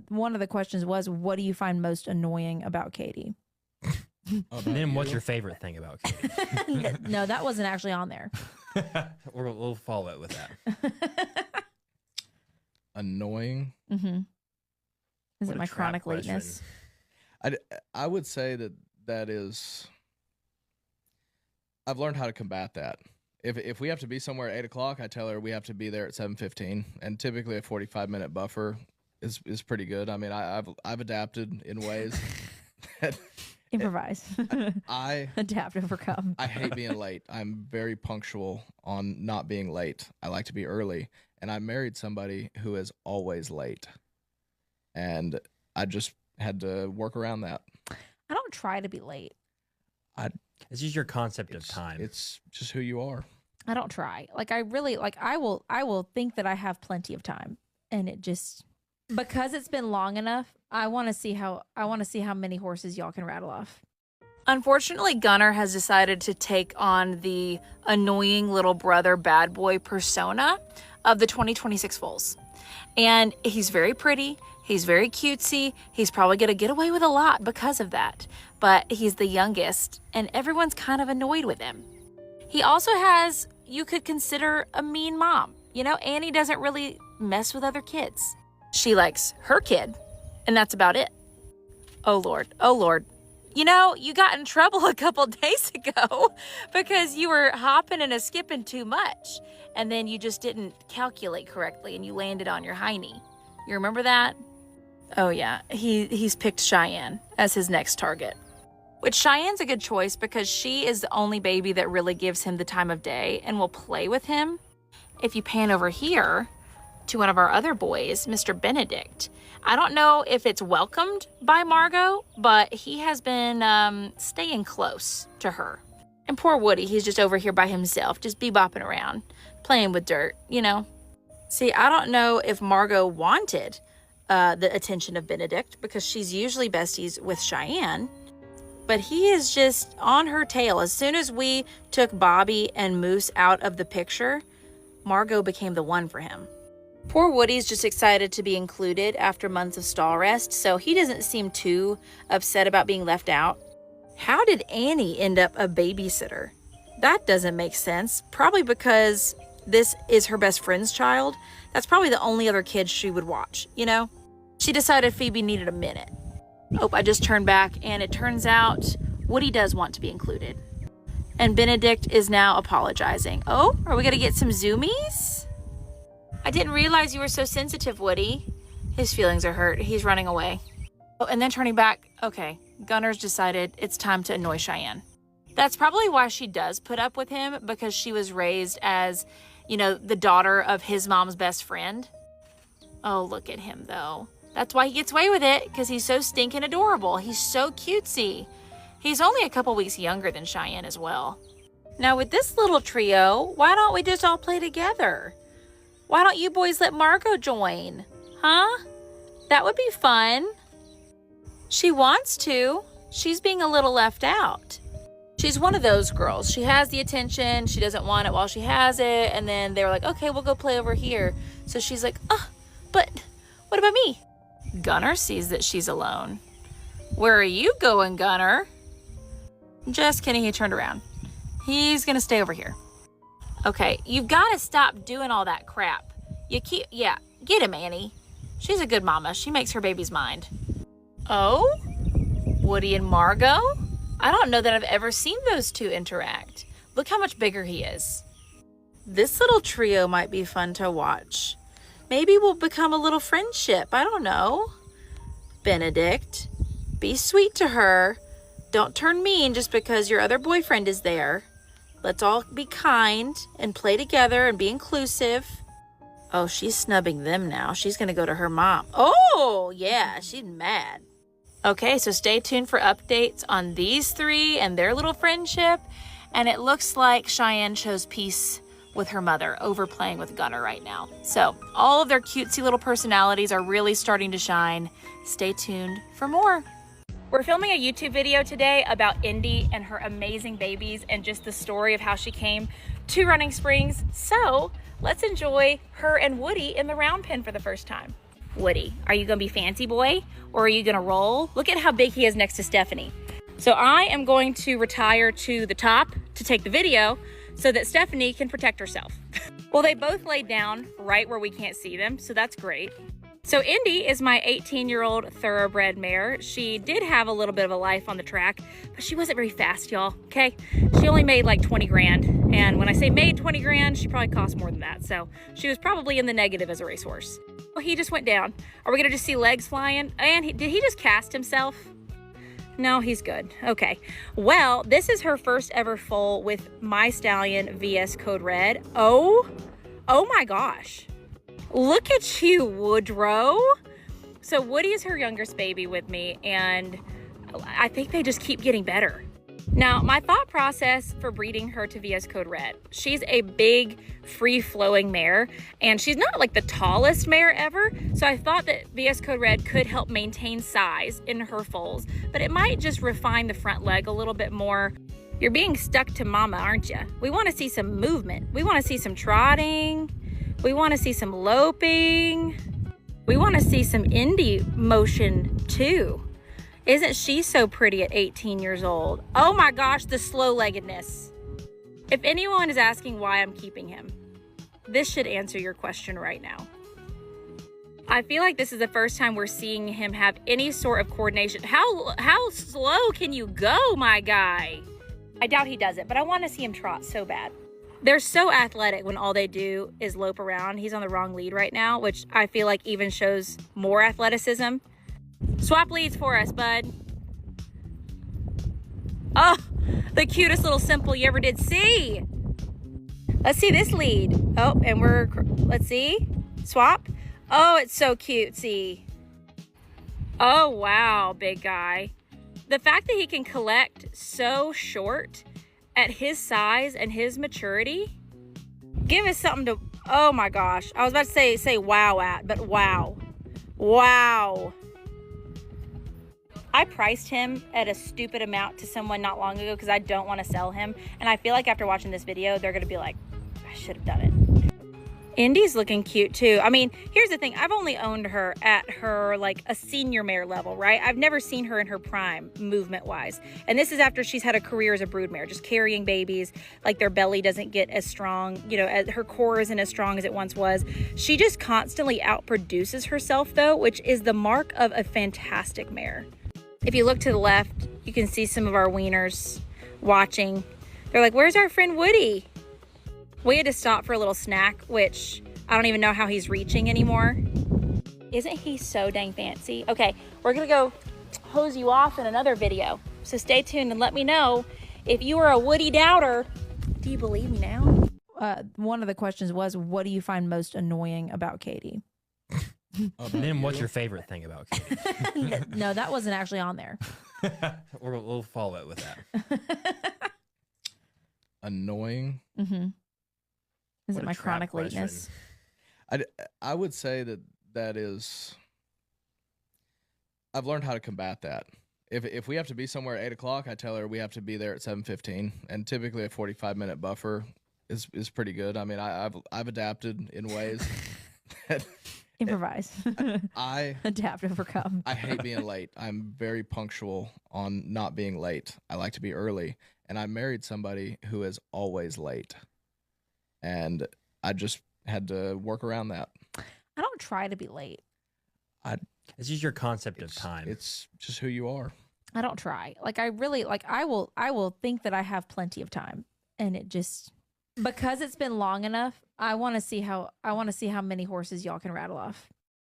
one of the questions was, what do you find most annoying about Katie? Then what's your favorite thing about Katie? No, that wasn't actually on there. We'll follow it with that. Annoying. Mm-hmm. Is What it a my trap chronic question. lateness? I would say that is. I've learned how to combat that. If we have to be somewhere at 8 o'clock, I tell her we have to be there at 7:15, and typically a 45-minute buffer is pretty good. I mean, I've adapted in ways that Improvise. I Adapt, overcome. I hate being late. I'm very punctual on not being late. I like to be early, and I married somebody who is always late, and I just had to work around that. I don't try to be late. It's just your concept of time. It's just who you are. I don't try. Like I really like I will think that I have plenty of time, and it just because it's been long enough, I want to see how many horses y'all can rattle off. Unfortunately, Gunnar has decided to take on the annoying little brother bad boy persona of the 2026 foals. And he's very pretty, he's very cutesy, he's probably going to get away with a lot because of that. But he's the youngest, and everyone's kind of annoyed with him. He also has, you could consider, a mean mom. You know, Annie doesn't really mess with other kids. She likes her kid, and that's about it. Oh, Lord. Oh, Lord. You know, you got in trouble a couple days ago because you were hopping and skipping too much, and then you just didn't calculate correctly, and you landed on your hiney. You remember that? Oh, yeah. He's picked Cheyenne as his next target. Which Cheyenne's a good choice because she is the only baby that really gives him the time of day and will play with him. If you pan over here to one of our other boys, Mr. Benedict, I don't know if it's welcomed by Margot, but he has been staying close to her. And poor Woody, he's just over here by himself, just bebopping around, playing with dirt, you know. See, I don't know if Margot wanted the attention of Benedict because she's usually besties with Cheyenne. But he is just on her tail. As soon as we took Bobby and Moose out of the picture, Margot became the one for him. Poor Woody's just excited to be included after months of stall rest, so he doesn't seem too upset about being left out. How did Annie end up a babysitter? That doesn't make sense. Probably because this is her best friend's child. That's probably the only other kid she would watch, you know? She decided Phoebe needed a minute. Oh, I just turned back, and it turns out Woody does want to be included. And Benedict is now apologizing. Oh, are we going to get some zoomies? I didn't realize you were so sensitive, Woody. His feelings are hurt. He's running away. Oh, and then turning back. Okay, Gunnar's decided it's time to annoy Cheyenne. That's probably why she does put up with him, because she was raised as, you know, the daughter of his mom's best friend. Oh, look at him, though. That's why he gets away with it, because he's so stinking adorable. He's so cutesy. He's only a couple weeks younger than Cheyenne as well. Now, with this little trio, why don't we just all play together? Why don't you boys let Margot join? Huh? That would be fun. She wants to. She's being a little left out. She's one of those girls. She has the attention. She doesn't want it while she has it. And then they were like, okay, we'll go play over here. So she's like, but what about me? Gunnar sees that she's alone. Where are you going, Gunnar? Just kidding, he turned around. He's gonna stay over here. Okay, you've got to stop doing all that crap. Get him, Annie. She's a good mama. She makes her baby's mind. Oh? Woody and Margot? I don't know that I've ever seen those two interact. Look how much bigger he is. This little trio might be fun to watch. Maybe we'll become a little friendship. I don't know. Benedict, be sweet to her. Don't turn mean just because your other boyfriend is there. Let's all be kind and play together and be inclusive. Oh, she's snubbing them now. She's going to go to her mom. Oh, yeah, she's mad. Okay, so stay tuned for updates on these three and their little friendship. And it looks like Cheyenne chose peace with her mother over playing with Gunnar right now. So all of their cutesy little personalities are really starting to shine. Stay tuned for more. We're filming a YouTube video today about Indy and her amazing babies and just the story of how she came to Running Springs. So let's enjoy her and Woody in the round pen for the first time. Woody, are you gonna be fancy boy or are you gonna roll? Look at how big he is next to Stephanie. So I am going to retire to the top to take the video so that Stephanie can protect herself. Well, they both laid down right where we can't see them, so that's great. So Indy is my 18-year-old thoroughbred mare. She did have a little bit of a life on the track, but she wasn't very fast, y'all, okay? She only made like 20 grand. And when I say made 20 grand, she probably cost more than that. So she was probably in the negative as a racehorse. Well, he just went down. Are we gonna just see legs flying? And did he just cast himself? No, he's good. Okay. Well, this is her first ever foal with my stallion VS Code Red. Oh my gosh. Look at you, Woodrow. So Woody is her youngest baby with me, and I think they just keep getting better. Now, my thought process for breeding her to VS Code Red, she's a big, free-flowing mare, and she's not like the tallest mare ever, so I thought that VS Code Red could help maintain size in her foals, but it might just refine the front leg a little bit more. You're being stuck to mama, aren't you? We want to see some movement. We want to see some trotting. We want to see some loping. We want to see some Indy motion too. Isn't she so pretty at 18 years old? Oh my gosh, the slow-leggedness. If anyone is asking why I'm keeping him, this should answer your question right now. I feel like this is the first time we're seeing him have any sort of coordination. How slow can you go, my guy? I doubt he does it, but I want to see him trot so bad. They're so athletic when all they do is lope around. He's on the wrong lead right now, which I feel like even shows more athleticism. Swap leads for us, bud. Oh, the cutest little simple you ever did see. Let's see this lead. Oh, and let's see. Swap. Oh, it's so cute, see. Oh, wow, big guy. The fact that he can collect so short at his size and his maturity, give us something to, oh my gosh. I was about to say wow at, but wow. Wow. I priced him at a stupid amount to someone not long ago because I don't want to sell him. And I feel like after watching this video, they're going to be like, I should have done it. Indy's looking cute too. I mean, here's the thing. I've only owned her at her like a senior mare level, right? I've never seen her in her prime movement wise. And this is after she's had a career as a brood mare, just carrying babies. Like their belly doesn't get as strong, you know, her core isn't as strong as it once was. She just constantly outproduces herself though, which is the mark of a fantastic mare. If you look to the left, you can see some of our weaners watching. They're like, where's our friend Woody? We had to stop for a little snack, which I don't even know how he's reaching anymore. Isn't he so dang fancy? Okay, we're gonna go hose you off in another video. So stay tuned and let me know if you are a Woody doubter. Do you believe me now? One of the questions was, what do you find most annoying about Katie? Then what's your favorite thing about Katie? No, that wasn't actually on there. We'll follow it with that. Annoying. Mm-hmm. Is What it a my trap chronic question. lateness? I would say that is. I've learned how to combat that. If we have to be somewhere at 8 o'clock, I tell her we have to be there at 7:15, and typically a 45-minute buffer is pretty good. I mean, I've adapted in ways that Improvise. I Adapt, overcome. I hate being late. I'm very punctual on not being late. I like to be early, and I married somebody who is always late, and I just had to work around that. I don't try to be late. It's just your concept of time. It's just who you are. I don't try. Like I really like I will think that I have plenty of time, and it just because it's been long enough, I want to see how many horses y'all can rattle off.